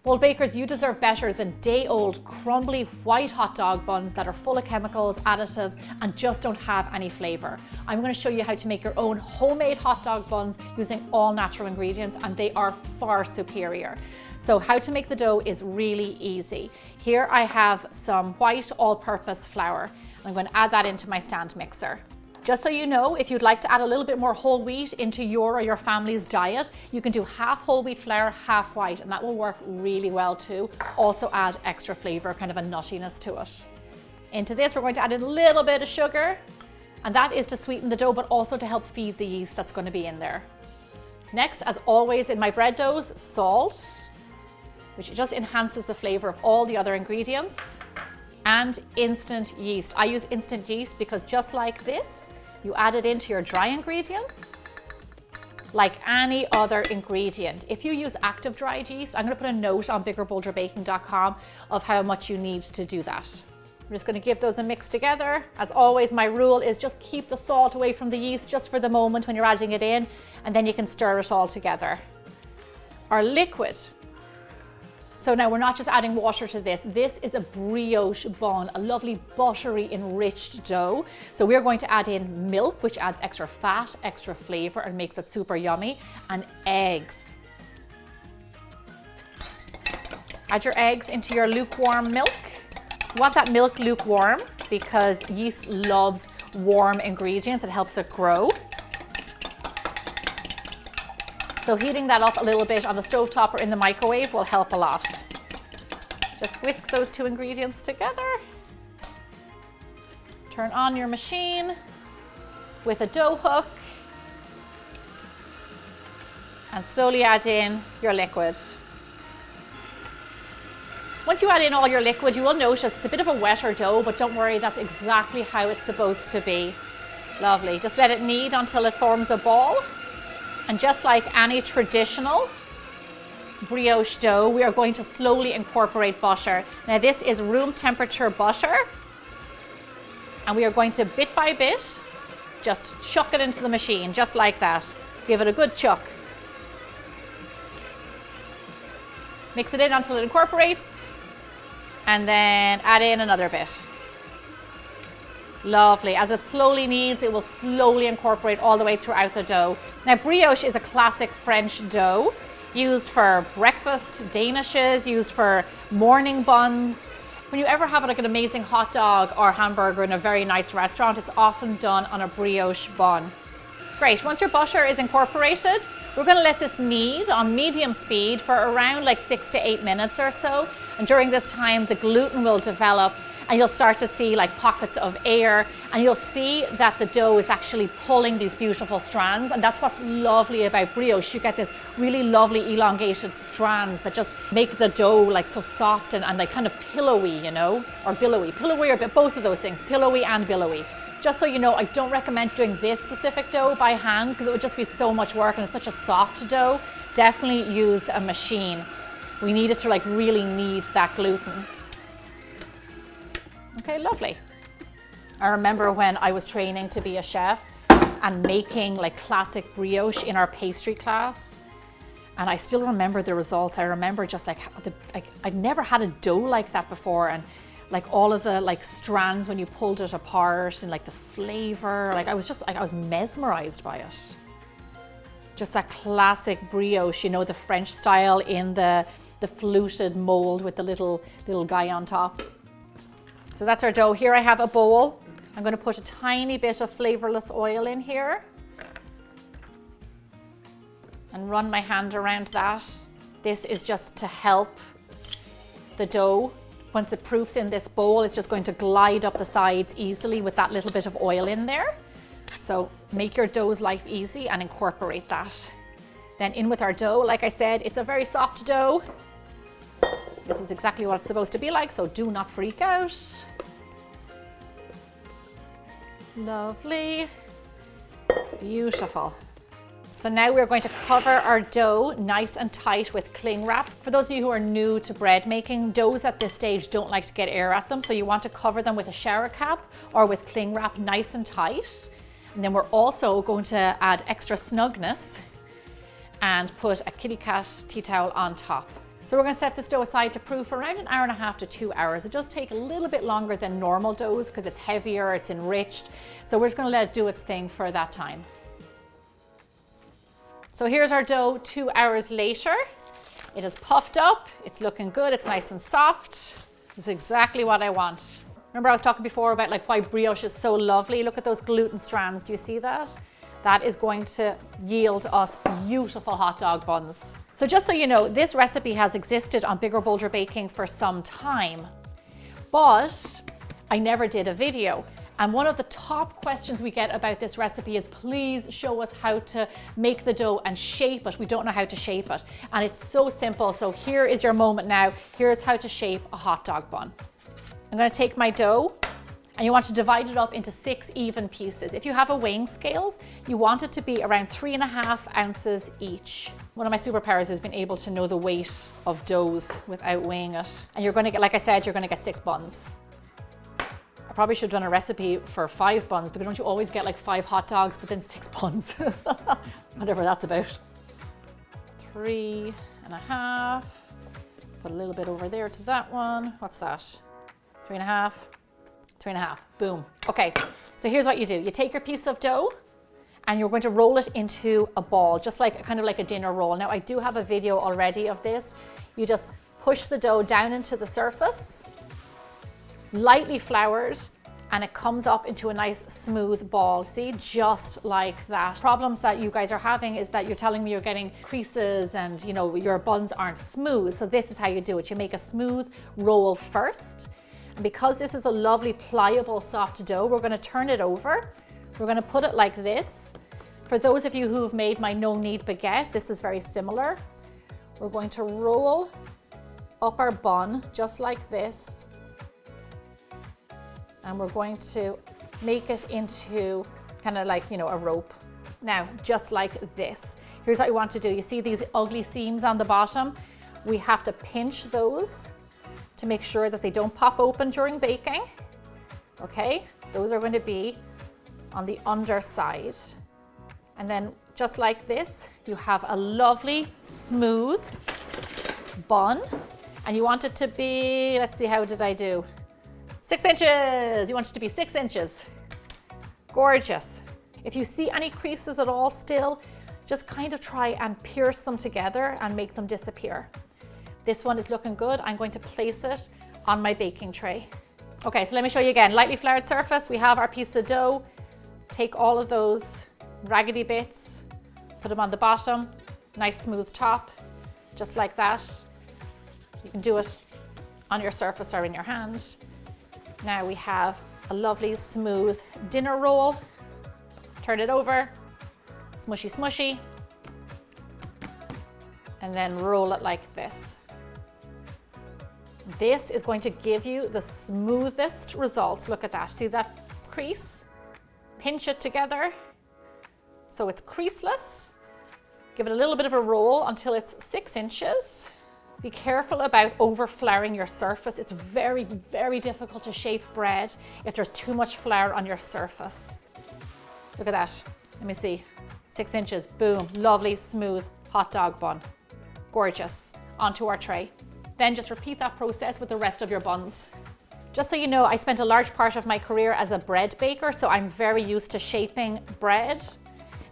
Well, bakers, you deserve better than day-old, crumbly, white hot dog buns that are full of chemicals, additives, and just don't have any flavor. I'm going to show you how to make your own homemade hot dog buns using all natural ingredients, and they are far superior. So how to make the dough is really easy. Here I have some white all-purpose flour. I'm going to add that into my stand mixer. Just so you know, if you'd like to add a little bit more whole wheat into your or your family's diet, you can do half whole wheat flour, half white, and that will work really well too. Also add extra flavor, kind of a nuttiness to it. Into this, we're going to add in a little bit of sugar, and that is to sweeten the dough, but also to help feed the yeast that's going to be in there. Next, as always in my bread doughs, salt, which just enhances the flavor of all the other ingredients, and instant yeast. I use instant yeast because just like this, you add it into your dry ingredients like any other ingredient. If you use active dried yeast, I'm going to put a note on biggerbolderbaking.com of how much you need to do that. I'm just going to give those a mix together. As always, my rule is just keep the salt away from the yeast just for the moment when you're adding it in, and then you can stir it all together. Our liquid. So now we're not just adding water to this. This is a brioche bun, a lovely buttery enriched dough. So we're going to add in milk, which adds extra fat, extra flavor, and makes it super yummy, and eggs. Add your eggs into your lukewarm milk. You want that milk lukewarm because yeast loves warm ingredients. It helps it grow. So heating that up a little bit on the stovetop or in the microwave will help a lot. Just whisk those two ingredients together. Turn on your machine with a dough hook and slowly add in your liquid. Once you add in all your liquid, you will notice it's a bit of a wetter dough, but don't worry, that's exactly how it's supposed to be. Lovely. Just let it knead until it forms a ball. And just like any traditional brioche dough, we are going to slowly incorporate butter. Now this is room temperature butter, and we are going to bit by bit just chuck it into the machine, just like that. Give it a good chuck. Mix it in until it incorporates, and then add in another bit. Lovely. As it slowly kneads, it will slowly incorporate all the way throughout the dough. Now, brioche is a classic French dough used for breakfast danishes, used for morning buns. When you ever have like an amazing hot dog or hamburger in a very nice restaurant, it's often done on a brioche bun. Great. Once your butter is incorporated, we're going to let this knead on medium speed for around like 6 to 8 minutes or so. And during this time, the gluten will develop, and you'll start to see like pockets of air, and you'll see that the dough is actually pulling these beautiful strands. And that's what's lovely about brioche. You get this really lovely elongated strands that just make the dough like so soft and like kind of pillowy, you know, or billowy. Pillowy or both of those things, pillowy and billowy. Just so you know, I don't recommend doing this specific dough by hand because it would just be so much work, and it's such a soft dough. Definitely use a machine. We need it to like really knead that gluten. Okay, lovely. I remember when I was training to be a chef and making like classic brioche in our pastry class, and I still remember the results. I remember just like I'd never had a dough like that before, and like all of the like strands when you pulled it apart, and like the flavor, like I was mesmerized by it. Just that classic brioche, you know, the French style in the fluted mold with the little guy on top. So that's our dough. Here I have a bowl. I'm going to put a tiny bit of flavorless oil in here and run my hand around that. This is just to help the dough. Once it proofs in this bowl, it's just going to glide up the sides easily with that little bit of oil in there. So make your dough's life easy and incorporate that. Then in with our dough. Like I said, it's a very soft dough. This is exactly what it's supposed to be like, so do not freak out. Lovely. Beautiful. So now we're going to cover our dough nice and tight with cling wrap. For those of you who are new to bread making, doughs at this stage don't like to get air at them, so you want to cover them with a shower cap or with cling wrap nice and tight. And then we're also going to add extra snugness and put a kitty cat tea towel on top. So we're going to set this dough aside to proof for around 1.5 to 2 hours. It does take a little bit longer than normal doughs because it's heavier, it's enriched. So we're just going to let it do its thing for that time. So here's our dough 2 hours later. It is puffed up, it's looking good, it's nice and soft. This is exactly what I want. Remember I was talking before about like why brioche is so lovely? Look at those gluten strands, do you see that? That is going to yield us beautiful hot dog buns. So just so you know, this recipe has existed on Bigger Bolder Baking for some time, but I never did a video. And one of the top questions we get about this recipe is, please show us how to make the dough and shape it. We don't know how to shape it. And it's so simple. So here is your moment now. Here's how to shape a hot dog bun. I'm going to take my dough, and you want to divide it up into 6 even pieces. If you have a weighing scales, you want it to be around 3.5 ounces each. One of my superpowers has been able to know the weight of doughs without weighing it. And you're going to get, like I said, you're going to get 6 buns. I probably should have done a recipe for 5 buns, because don't you always get like 5 hot dogs, but then 6 buns? Whatever that's about. 3.5. Put a little bit over there to that one. What's that? 3.5. 3.5, boom. Okay, so here's what you do. You take your piece of dough and you're going to roll it into a ball, just like kind of like a dinner roll. Now I do have a video already of this. You just push the dough down into the surface, lightly floured, and it comes up into a nice smooth ball. See, just like that. Problems that you guys are having is that you're telling me you're getting creases and you know your buns aren't smooth. So this is how you do it. You make a smooth roll first. And because this is a lovely, pliable, soft dough, we're going to turn it over. We're going to put it like this. For those of you who've made my no-knead baguette, this is very similar. We're going to roll up our bun just like this. And we're going to make it into kind of like, you know, a rope. Now, just like this. Here's what you want to do. You see these ugly seams on the bottom? We have to pinch those to make sure that they don't pop open during baking. Okay, those are going to be on the underside. And then just like this, you have a lovely, smooth bun. And you want it to be, let's see, how did I do? 6 inches, you want it to be 6 inches. Gorgeous. If you see any creases at all still, just kind of try and pierce them together and make them disappear. This one is looking good. I'm going to place it on my baking tray. Okay, so let me show you again. Lightly floured surface, we have our piece of dough. Take all of those raggedy bits, put them on the bottom, nice smooth top, just like that. You can do it on your surface or in your hand. Now we have a lovely smooth dinner roll. Turn it over, smushy smushy, and then roll it like this. This is going to give you the smoothest results. Look at that, see that crease? Pinch it together so it's creaseless. Give it a little bit of a roll until it's 6 inches. Be careful about over flouring your surface. It's very, very difficult to shape bread if there's too much flour on your surface. Look at that, let me see. 6 inches, boom, lovely, smooth hot dog bun. Gorgeous, onto our tray. Then just repeat that process with the rest of your buns. Just so you know, I spent a large part of my career as a bread baker, so I'm very used to shaping bread.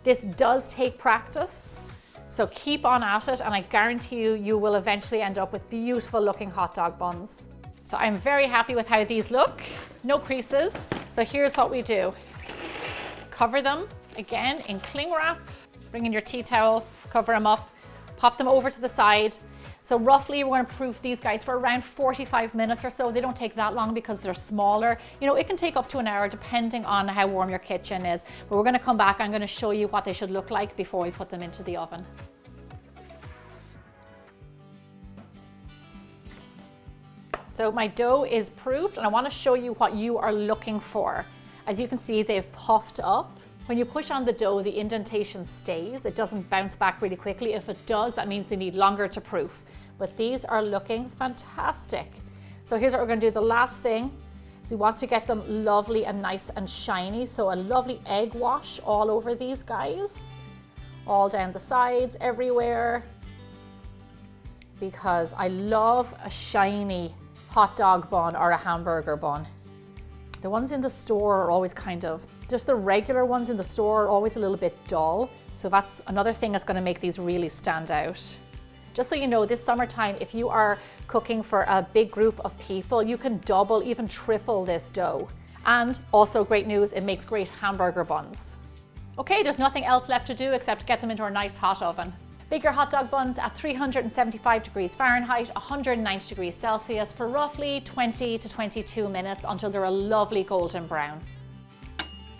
This does take practice, so keep on at it, and I guarantee you, you will eventually end up with beautiful looking hot dog buns. So I'm very happy with how these look. No creases. So here's what we do. Cover them again in cling wrap. Bring in your tea towel, cover them up, pop them over to the side. So roughly we're going to proof these guys for around 45 minutes or so. They don't take that long because they're smaller. You know, it can take up to an hour depending on how warm your kitchen is. But we're going to come back. I'm going to show you what they should look like before we put them into the oven. So my dough is proofed, and I want to show you what you are looking for. As you can see, they've puffed up. When you push on the dough, the indentation stays. It doesn't bounce back really quickly. If it does, that means they need longer to proof. But these are looking fantastic. So here's what we're going to do. The last thing is we want to get them lovely and nice and shiny. So a lovely egg wash all over these guys, all down the sides, everywhere. because I love a shiny hot dog bun or a hamburger bun. The ones in the store are always just the regular ones in the store are always a little bit dull. So that's another thing that's going to make these really stand out. Just so you know, this summertime, if you are cooking for a big group of people, you can double, even triple this dough. And also great news, it makes great hamburger buns. Okay, there's nothing else left to do except get them into a nice hot oven. Bake your hot dog buns at 375 degrees Fahrenheit, 190 degrees Celsius for roughly 20 to 22 minutes until they're a lovely golden brown.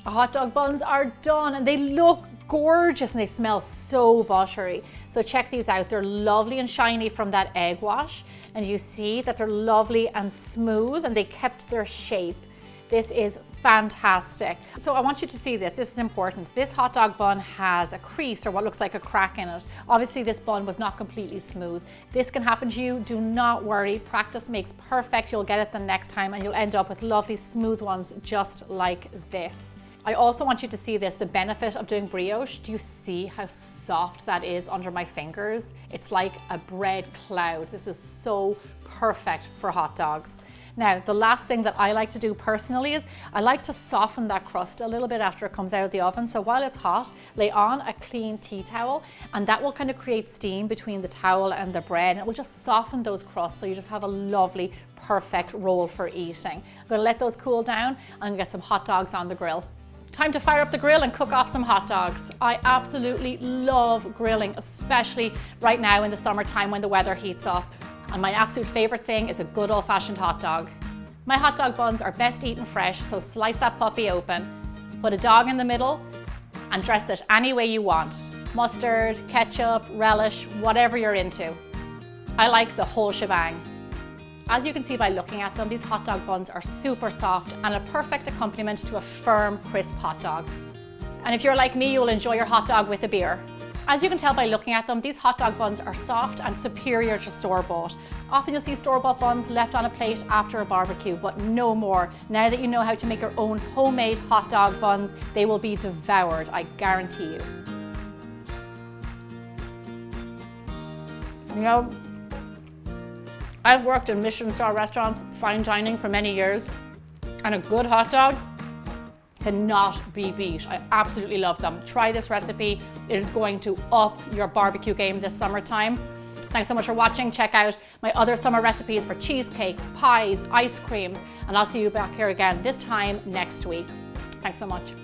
Our hot dog buns are done and they look gorgeous and they smell so buttery. So check these out. They're lovely and shiny from that egg wash. And you see that they're lovely and smooth and they kept their shape. This is fantastic. So I want you to see this. This is important. This hot dog bun has a crease or what looks like a crack in it. Obviously this bun was not completely smooth. This can happen to you. Do not worry. Practice makes perfect. You'll get it the next time and you'll end up with lovely smooth ones just like this. I also want you to see this, the benefit of doing brioche. Do you see how soft that is under my fingers? It's like a bread cloud. This is so perfect for hot dogs. Now, the last thing that I like to do personally is I like to soften that crust a little bit after it comes out of the oven. So while it's hot, lay on a clean tea towel and that will kind of create steam between the towel and the bread and it will just soften those crusts so you just have a lovely, perfect roll for eating. I'm gonna let those cool down. I'm gonna get some hot dogs on the grill. Time to fire up the grill and cook off some hot dogs. I absolutely love grilling, especially right now in the summertime when the weather heats up. And my absolute favorite thing is a good old-fashioned hot dog. My hot dog buns are best eaten fresh, so slice that puppy open, put a dog in the middle, and dress it any way you want. Mustard, ketchup, relish, whatever you're into. I like the whole shebang. As you can see by looking at them, these hot dog buns are super soft and a perfect accompaniment to a firm, crisp hot dog. And if you're like me, you'll enjoy your hot dog with a beer. As you can tell by looking at them, these hot dog buns are soft and superior to store-bought. Often you'll see store-bought buns left on a plate after a barbecue, but no more. Now that you know how to make your own homemade hot dog buns, they will be devoured, I guarantee you. You know, I've worked in Michelin-star restaurants, fine dining for many years, and a good hot dog cannot be beat. I absolutely love them. Try this recipe. It is going to up your barbecue game this summertime. Thanks so much for watching. Check out my other summer recipes for cheesecakes, pies, ice creams, and I'll see you back here again this time next week. Thanks so much.